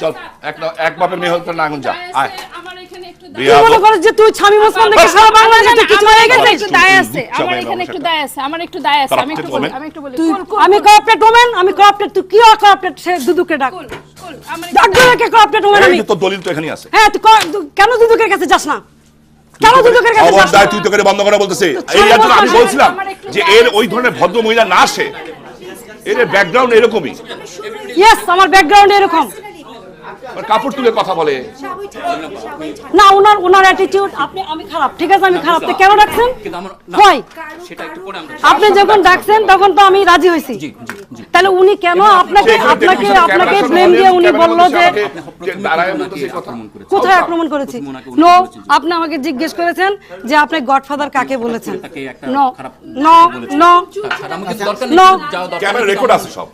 চল এক বাপের মেয়ে হতে না আগুন যা আয় আমার এখানে একটু তুই মনে করিস যে তুই স্বামী মুসলমান দেখে সারা বাংলাদেশে কিছু হয়ে গেছে? একটু দায় আছে, আমার এখানে একটু দায় আছে, আমি একটু বলি আমি করাপ্টেড ওমেন, আমি করাপ্টেড, তুই কি করাপ্টেড? সে দুদুকে ডাক, ডাক দুদুকে করাপ্টেড ওমেন। আমি তো দলিল তো এখানেই আছে। হ্যাঁ, তুই কেন দুদুকের কাছে যাস না? কেন দুদুকের কাছে যাস না? তুই তো করে বন্ধ করা বলতেছিস। এই জন্য আমি বলছিলাম যে এর ওই ধরনের ভদ্র মহিলা না আসে, এর ব্যাকগ্রাউন্ড এরকমই। ইয়েস, আমার ব্যাকগ্রাউন্ড এরকম। কাপড় তুলে কথা বলে না, ওনার অ্যাটিটিউড আমি খারাপ, ঠিক আছে, আমি খারাপ। তো কেন ডাকছেন? হয় আপনি যখন ডাকছেন তখন তো আমি রাজি হয়েছি, তাহলে উনি কেন আপনাকে ব্লেম দিয়ে উনি বললো যে কোথায় আক্রমণ করেছি? নো, আপনি আমাকে জিজ্ঞেস করেছেন যে আপনি গডফাদার কাকে বলেছেন। No no no no, camera record আছে সব।